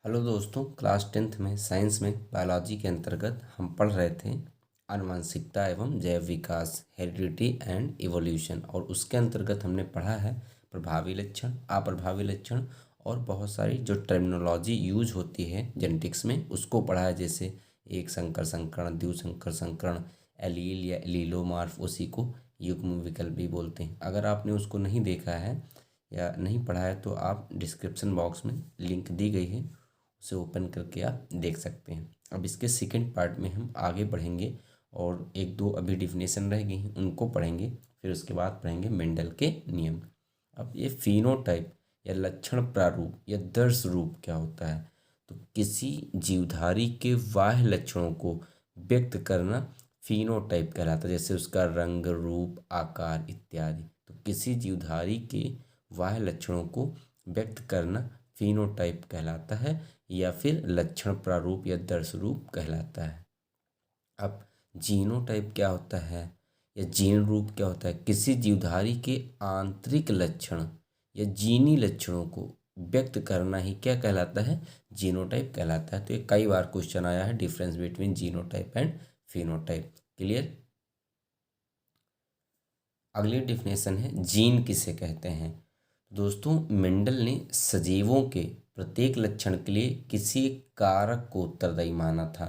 Hello दोस्तों, class 10th में science में बायोलॉजी के अंतर्गत हम पढ़ रहे थे आनुवंशिकता एवं जैव विकास, हेरिडिटी एंड इवोल्यूशन। और उसके अंतर्गत हमने पढ़ा है प्रभावी लक्षण, अप्रभावी लक्षण और बहुत सारी जो टर्मिनोलॉजी यूज होती है जेनेटिक्स में उसको पढ़ा है। जैसे एक संकर संकरण, द्विसंकर संकरण, एलील या एलीलोमार्फ, उसी को युग्म विकल्प भी बोलते हैं। अगर आपने उसको नहीं देखा है या नहीं पढ़ा है तो आप डिस्क्रिप्शन बॉक्स में लिंक दी गई है, उसे ओपन करके आप देख सकते हैं। अब इसके सेकंड पार्ट में हम आगे बढ़ेंगे और एक दो अभी डिफिनेशन रह गई हैं उनको पढ़ेंगे, फिर उसके बाद पढ़ेंगे मेंडल के नियम। अब ये फिनोटाइप या लक्षण प्रारूप या दर्श रूप क्या होता है? तो किसी जीवधारी के बाह्य लक्षणों को व्यक्त करना फिनोटाइप कहलाता है, जैसे उसका रंग, रूप, आकार इत्यादि। तो किसी जीवधारी के बाह्य लक्षणों को व्यक्त करना फिनोटाइप कहलाता है या फिर लक्षण प्रारूप या दर्श रूप कहलाता है। अब जीनोटाइप क्या होता है या जीन रूप क्या होता है? किसी जीवधारी के आंतरिक लक्षण या जीनी लक्षणों को व्यक्त करना ही क्या कहलाता है? जीनोटाइप कहलाता है। तो ये कई बार क्वेश्चन आया है, difference between genotype and phenotype. Clear? अगली डिफिनेशन है जीन किसे कहते हैं। दोस्तों, मेंडल ने सजीवों के प्रत्येक लक्षण के लिए किसी एक कारक को उत्तरदायी माना था।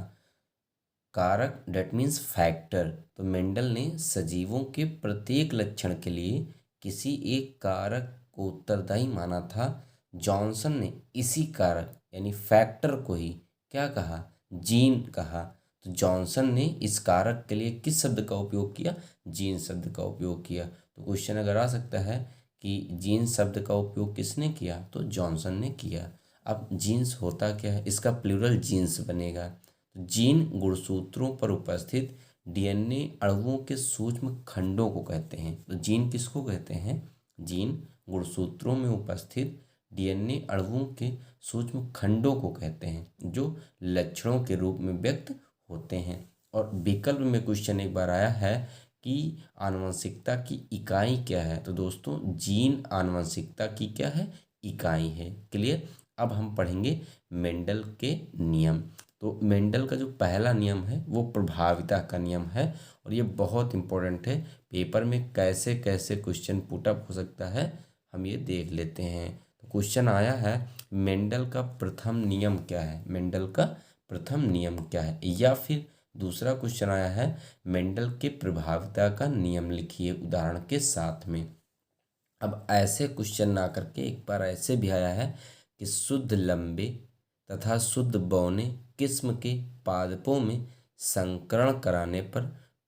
कारक डेट मीन्स फैक्टर। तो मेंडल ने सजीवों के प्रत्येक लक्षण के लिए किसी एक कारक को उत्तरदायी माना था। जॉनसन ने इसी कारक यानी फैक्टर को ही क्या कहा? जीन कहा। तो जॉनसन ने इस कारक के लिए किस शब्द का उपयोग किया? जीन शब्द का उपयोग किया। तो क्वेश्चन अगर आ सकता है कि जीन शब्द का उपयोग किसने किया, तो जॉनसन ने किया। अब जीन्स होता क्या है? इसका प्लूरल जीन्स बनेगा। तो जीन गुणसूत्रों पर उपस्थित डीएनए अणुओं के सूक्ष्म खंडों को कहते हैं। तो जीन किसको कहते हैं? जीन गुणसूत्रों में उपस्थित डीएनए अणुओं के सूक्ष्म खंडों को कहते हैं जो लक्षणों के रूप में व्यक्त होते हैं। और विकल्प में क्वेश्चन एक बार आया है कि आनुवंशिकता की इकाई क्या है? तो दोस्तों, जीन आनुवंशिकता की क्या है? इकाई है। क्लियर? अब हम पढ़ेंगे मेंडल के नियम। तो मेंडल का जो पहला नियम है वो प्रभाविता का नियम है और ये बहुत इंपॉर्टेंट है। पेपर में कैसे कैसे क्वेश्चन पुटअप हो सकता है हम ये देख लेते हैं। तो क्वेश्चन आया है मेंडल का प्रथम नियम क्या है? मेंडल का प्रथम नियम क्या है? या फिर दूसरा क्वेश्चन आया है मेंडल के प्रभाविता का नियम लिखिए उदाहरण के साथ में। अब ऐसे क्वेश्चन ना करके एक बार ऐसे भी आया है कि शुद्ध लंबे तथा शुद्ध बौने किस्म के पादपों में संकरण कराने पर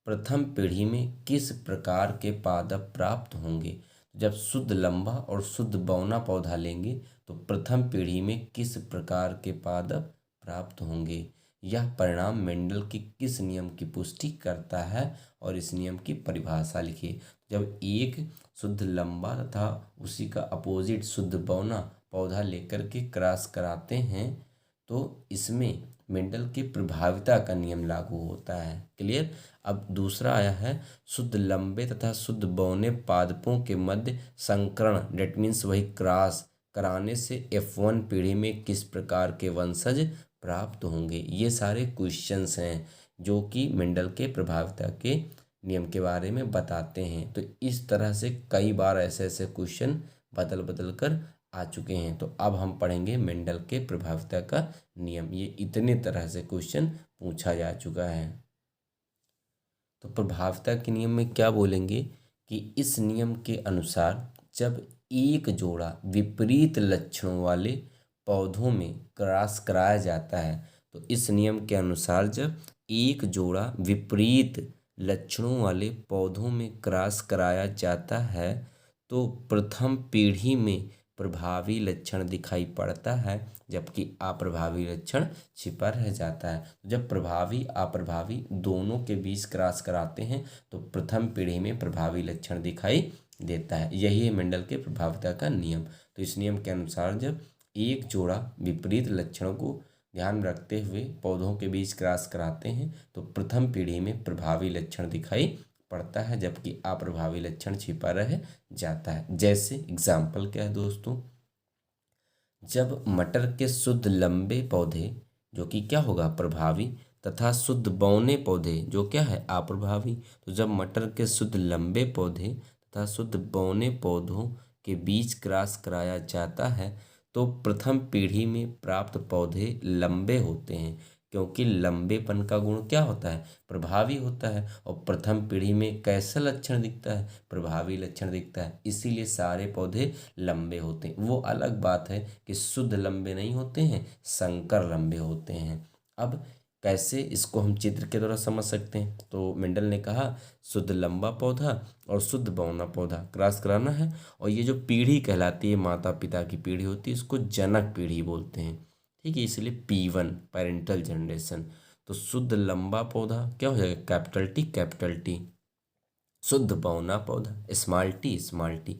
प्रथम पीढ़ी में किस प्रकार के पादप प्राप्त होंगे? जब शुद्ध लंबा और शुद्ध बौना पौधा लेंगे तो प्रथम पीढ़ी में किस प्रकार के पादप प्राप्त होंगे? यह परिणाम मेंडल के किस नियम की पुष्टि करता है और इस नियम की परिभाषा लिखिए। जब एक शुद्ध लंबा तथा उसी का अपोजिट शुद्ध बौना पौधा लेकर के क्रॉस कराते हैं तो इसमें मेंडल की प्रभाविता का नियम लागू होता है। क्लियर? अब दूसरा आया है शुद्ध लंबे तथा शुद्ध बौने पादपों के मध्य संकरण डेट मीन्स वही क्रॉस कराने से F1 पीढ़ी में किस प्रकार के वंशज प्राप्त होंगे। ये सारे क्वेश्चंस हैं जो कि मेंडल के प्रभाविता के नियम के बारे में बताते हैं। तो इस तरह से कई बार ऐसे ऐसे क्वेश्चन बदल बदल कर आ चुके हैं। तो अब हम पढ़ेंगे मेंडल के प्रभाविता का नियम। ये इतने तरह से क्वेश्चन पूछा जा चुका है। तो प्रभाविता के नियम में क्या बोलेंगे कि इस नियम के अनुसार जब एक जोड़ा विपरीत लक्षणों वाले पौधों में क्रॉस कराया जाता है, तो इस नियम के अनुसार जब एक जोड़ा विपरीत लक्षणों वाले पौधों में क्रॉस कराया जाता है तो प्रथम पीढ़ी में प्रभावी लक्षण दिखाई पड़ता है जबकि अप्रभावी लक्षण छिपा रह जाता है। जब प्रभावी अप्रभावी दोनों के बीच क्रॉस कराते हैं तो प्रथम पीढ़ी में प्रभावी लक्षण दिखाई देता है। यही है मेंडल के प्रभाविता का नियम। तो इस नियम के अनुसार जब एक जोड़ा विपरीत लक्षणों को ध्यान रखते हुए पौधों के बीच क्रॉस कराते हैं तो प्रथम पीढ़ी में प्रभावी लक्षण दिखाई पड़ता है जबकि अप्रभावी लक्षण छिपा रह जाता है। जैसे एग्जाम्पल क्या है दोस्तों? जब मटर के शुद्ध लंबे पौधे जो कि क्या होगा प्रभावी तथा शुद्ध बौने पौधे जो क्या है अप्रभावी, तो जब मटर के शुद्ध लंबे पौधे तथा शुद्ध बौने पौधों के बीच क्रॉस कराया जाता है तो प्रथम पीढ़ी में प्राप्त पौधे लंबे होते हैं, क्योंकि लंबेपन का गुण क्या होता है प्रभावी होता है। और प्रथम पीढ़ी में कैसा लक्षण दिखता है प्रभावी लक्षण दिखता है, इसीलिए सारे पौधे लंबे होते हैं। वो अलग बात है कि शुद्ध लंबे नहीं होते हैं, संकर लंबे होते हैं। अब कैसे इसको हम चित्र के द्वारा समझ सकते हैं, तो मेंडल ने कहा शुद्ध लंबा पौधा और शुद्ध बौना पौधा क्रॉस कराना है, और ये जो पीढ़ी कहलाती है माता पिता की पीढ़ी होती है इसको जनक पीढ़ी बोलते हैं, ठीक है, इसलिए P1 पेरेंटल जनरेशन। तो शुद्ध लंबा पौधा क्या हो जाएगा कैपिटल टी, शुद्ध बौना पौधा स्मॉल टी,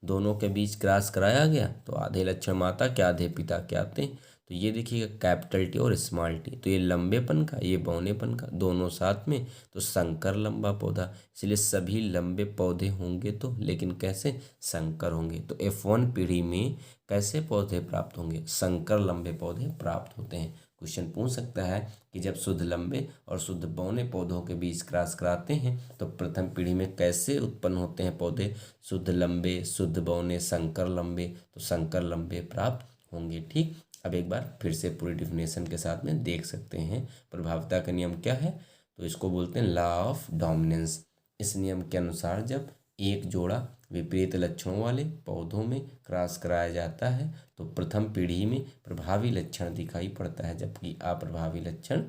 दोनों के बीच क्रॉस कराया गया तो आधे लक्षण माता के आधे पिता के आते हैं। तो ये देखिएगा कैपिटल टी और स्मॉल टी, तो ये लंबेपन का ये बौनेपन का दोनों साथ में, तो संकर लंबा पौधा, इसलिए सभी लंबे पौधे होंगे तो लेकिन कैसे संकर होंगे। तो F1 पीढ़ी में कैसे पौधे प्राप्त होंगे संकर लंबे पौधे प्राप्त होते हैं। क्वेश्चन पूछ सकता है कि जब शुद्ध लंबे और शुद्ध बौने पौधों के बीच क्रॉस कराते हैं तो प्रथम पीढ़ी में कैसे उत्पन्न होते हैं पौधे शुद्ध लंबे शुद्ध बौने संकर लंबे, तो संकर लंबे प्राप्त होंगे। ठीक, अब एक बार फिर से पूरी डिफिनेशन के साथ में देख सकते हैं प्रभाविता का नियम क्या है, तो इसको बोलते हैं लॉ ऑफ डोमिनेंस। इस नियम के अनुसार जब एक जोड़ा विपरीत लक्षणों वाले पौधों में क्रॉस कराया जाता है तो प्रथम पीढ़ी में प्रभावी लक्षण दिखाई पड़ता है जबकि अप्रभावी लक्षण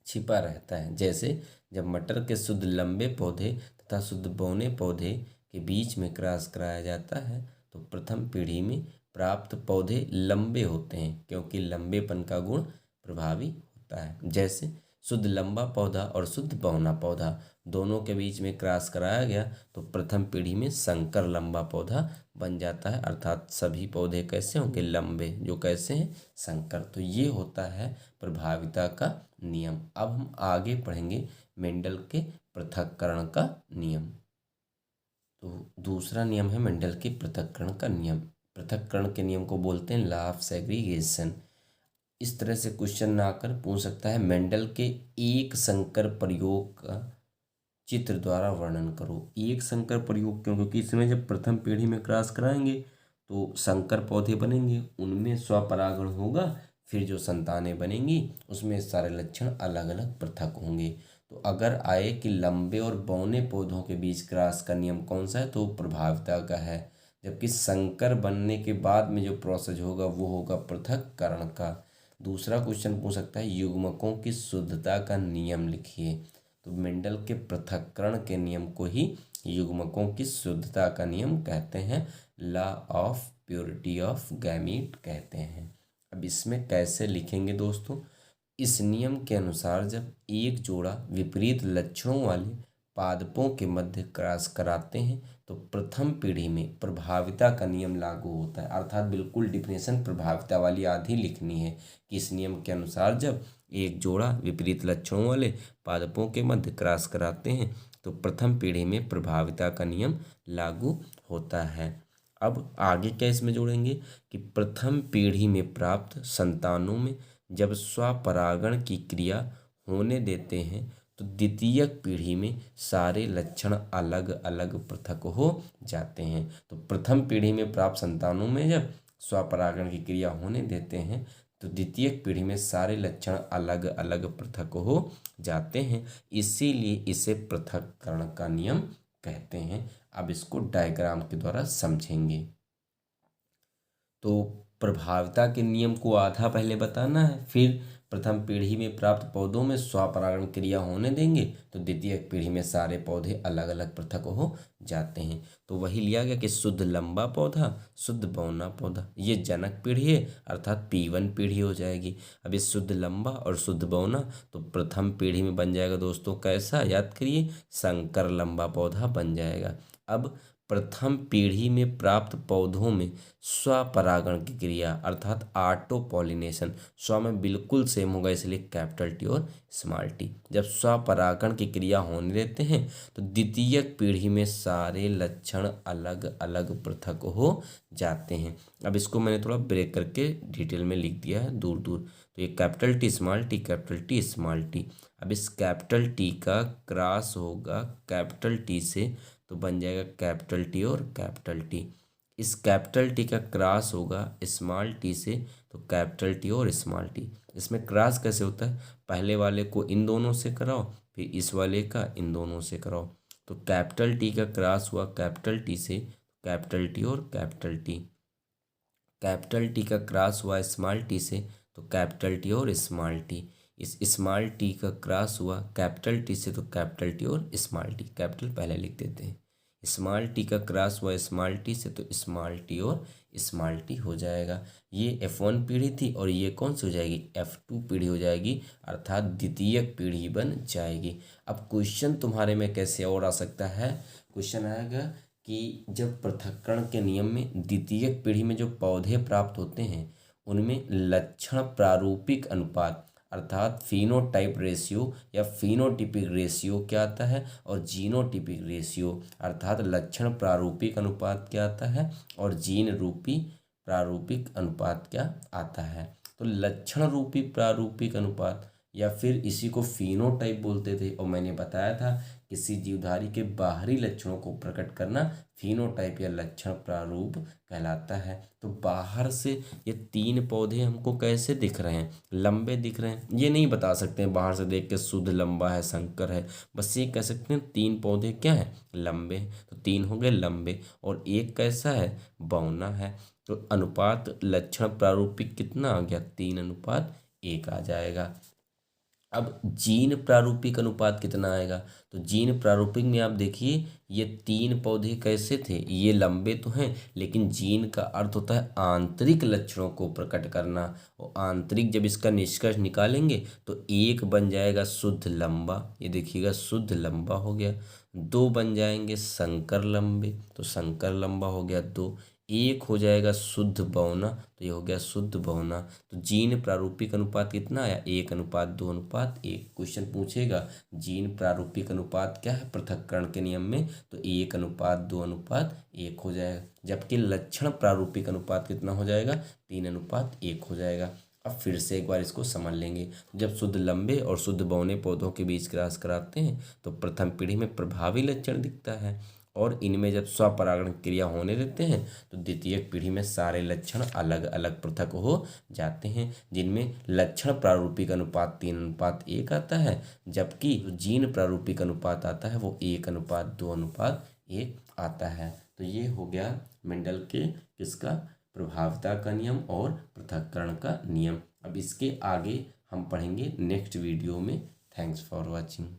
छिपा रहता है। जैसे जब मटर के शुद्ध लंबे पौधे तथा शुद्ध बौने पौधे के बीच में क्रॉस कराया जाता है तो प्रथम पीढ़ी में प्राप्त पौधे लंबे होते हैं, क्योंकि लंबेपन का गुण प्रभावी होता है। जैसे शुद्ध लंबा पौधा और शुद्ध बौना पौधा दोनों के बीच में क्रॉस कराया गया तो प्रथम पीढ़ी में संकर लंबा पौधा बन जाता है, अर्थात सभी पौधे कैसे होंगे लंबे, जो कैसे हैं संकर। तो ये होता है प्रभाविता का नियम। अब हम आगे पढ़ेंगे मेंडल के पृथक्करण का नियम। तो दूसरा नियम है मेंडल के पृथक्करण का नियम। पृथक्करण के नियम को बोलते हैं लॉ ऑफ सेग्रीगेशन। इस तरह से क्वेश्चन ना आकर पूछ सकता है मेंडल के एक संकर प्रयोग का चित्र द्वारा वर्णन करो। एक संकर प्रयोग क्यों, क्योंकि इसमें जब प्रथम पीढ़ी में क्रॉस कराएंगे तो संकर पौधे बनेंगे, उनमें स्वपरागण होगा, फिर जो संतानें बनेंगी उसमें सारे लक्षण अलग अलग पृथक होंगे। तो अगर आए कि लंबे और बौने पौधों के बीच क्रॉस का नियम कौन सा है तो प्रभाविता का है, जबकि संकर बनने के बाद में जो प्रोसेस होगा वो होगा पृथक्करण का। दूसरा क्वेश्चन पूछ सकता है युग्मकों की शुद्धता का नियम लिखिए। तो मेंडल के पृथक्करण के नियम को ही युग्मकों की शुद्धता का नियम कहते हैं, law of purity of gamete कहते हैं। अब इसमें कैसे लिखेंगे दोस्तों, इस नियम के अनुसार जब एक जोड़ा विपरीत लक्षणों वाले पादपों के मध्य क्रॉस कराते हैं तो प्रथम पीढ़ी में प्रभाविता का नियम लागू होता है, अर्थात बिल्कुल डिफिनेशन प्रभाविता वाली आधी लिखनी है कि इस नियम के अनुसार जब एक जोड़ा विपरीत लक्षणों वाले पादपों के मध्य क्रॉस कराते हैं तो प्रथम पीढ़ी में प्रभाविता का नियम लागू होता है। अब आगे क्या इसमें जोड़ेंगे कि प्रथम पीढ़ी में प्राप्त संतानों में जब स्वपरागण की क्रिया होने देते हैं तो द्वितीयक पीढ़ी में सारे लक्षण अलग अलग पृथक हो जाते हैं। तो प्रथम पीढ़ी में प्राप्त संतानों में जब स्वपरागण की क्रिया होने देते हैं तो द्वितीयक पीढ़ी में सारे लक्षण अलग अलग पृथक हो जाते हैं, इसीलिए इसे पृथक्करण का नियम कहते हैं। अब इसको डायग्राम के द्वारा समझेंगे। तो प्रभाविता के नियम को आधा पहले बताना है, फिर प्रथम पीढ़ी में प्राप्त पौधों में स्वपरागण क्रिया होने देंगे तो द्वितीय पीढ़ी में सारे पौधे अलग अलग पृथक हो जाते हैं। तो वही लिया गया कि शुद्ध लंबा पौधा शुद्ध बौना पौधा, ये जनक पीढ़ी है अर्थात P1 पीढ़ी हो जाएगी। अब इस शुद्ध लंबा और शुद्ध बौना तो प्रथम पीढ़ी में बन जाएगा दोस्तों कैसा, याद करिए संकर लंबा पौधा बन जाएगा। अब प्रथम पीढ़ी में प्राप्त पौधों में स्वपरागण की क्रिया अर्थात ऑटो पॉलिनेशन, स्व में बिल्कुल सेम होगा इसलिए कैपिटल टी और स्मॉल टी। जब स्वपरागण की क्रिया होने देते हैं तो द्वितीयक पीढ़ी में सारे लक्षण अलग अलग पृथक हो जाते हैं। अब इसको मैंने थोड़ा ब्रेक करके डिटेल में लिख दिया है दूर दूर। तो ये capital T small T, capital T small T. अब इस कैपिटल टी का क्रॉस होगा कैपिटल टी से तो बन जाएगा कैपिटल टी और कैपिटल टी। इस कैपिटल टी का क्रॉस होगा स्मॉल टी से तो कैपिटल टी और स्मॉल टी। इसमें क्रॉस कैसे होता है, पहले वाले को इन दोनों से कराओ फिर इस वाले का इन दोनों से कराओ। तो कैपिटल टी का क्रॉस हुआ कैपिटल टी से कैपिटल टी और कैपिटल टी। कैपिटल टी का क्रॉस हुआ स्मॉल टी से तो कैपिटल टी और स्मॉल टी। इस स्मॉल टी का क्रॉस हुआ कैपिटल टी से तो कैपिटल टी और स्मॉल टी, कैपिटल पहले लिख देते हैं। स्मॉल टी का क्रॉस हुआ स्मॉल टी से तो स्मॉल टी और स्मॉल टी हो जाएगा। ये F1 पीढ़ी थी और ये कौन सी हो जाएगी, F2 पीढ़ी हो जाएगी अर्थात द्वितीयक पीढ़ी बन जाएगी। अब क्वेश्चन तुम्हारे में कैसे और आ सकता है, क्वेश्चन आएगा कि जब पृथक्करण के नियम में द्वितीयक पीढ़ी में जो पौधे प्राप्त होते हैं उनमें लक्षण प्रारूपिक अनुपात अर्थात फिनोटाइप रेशियो या फिनोटिपिक रेशियो क्या आता है और जीनोटिपिक रेशियो अर्थात लक्षण प्रारूपिक अनुपात क्या आता है और जीन रूपी प्रारूपिक अनुपात क्या आता है। तो लक्षण रूपी प्रारूपिक अनुपात या फिर इसी को फिनोटाइप बोलते थे और मैंने बताया था किसी जीवधारी के बाहरी लक्षणों को प्रकट करना फिनोटाइप या लक्षण प्रारूप कहलाता है। तो बाहर से ये तीन पौधे हमको कैसे दिख रहे हैं, लंबे दिख रहे हैं, ये नहीं बता सकते हैं बाहर से देख के शुद्ध लंबा है शंकर है, बस ये कह सकते हैं तीन पौधे क्या है, लंबे। तो तीन हो गए लंबे और एक कैसा है, बौना है। तो अनुपात लक्षण प्रारूपिक कितना आ गया, 3:1 आ जाएगा। अब जीन प्रारूपिक अनुपात कितना आएगा, तो जीन प्रारूपिक में आप देखिए ये तीन पौधे कैसे थे, ये लंबे तो हैं लेकिन जीन का अर्थ होता है आंतरिक लक्षणों को प्रकट करना और आंतरिक जब इसका निष्कर्ष निकालेंगे तो एक बन जाएगा शुद्ध लंबा, ये देखिएगा शुद्ध लंबा हो गया। दो बन जाएंगे संकर लंबे तो संकर लंबा हो गया दो। एक हो जाएगा शुद्ध बौना तो ये हो गया शुद्ध बौना। तो जीन प्रारूपिक अनुपात कितना आया, 1:2:1। क्वेश्चन पूछेगा जीन प्रारूपिक अनुपात क्या है पृथक्करण के नियम में, तो 1:2:1 हो जाएगा। जबकि लक्षण प्रारूपिक अनुपात कितना हो जाएगा, 3:1 हो जाएगा। अब फिर से एक बार इसको समझ लेंगे। जब शुद्ध लंबे और शुद्ध बौने पौधों के बीच क्रॉस कराते हैं तो प्रथम पीढ़ी में प्रभावी लक्षण दिखता है और इनमें जब स्वपरागण क्रिया होने देते हैं तो द्वितीयक पीढ़ी में सारे लक्षण अलग अलग पृथक हो जाते हैं, जिनमें लक्षण प्रारूपिक अनुपात 3:1 आता है जबकि जीन प्रारूपिक अनुपात आता है वो 1:2:1 आता है। तो ये हो गया मेंडल के किसका, प्रभाविता का नियम और पृथक्करण का नियम। अब इसके आगे हम पढ़ेंगे नेक्स्ट वीडियो में। Thanks for watching.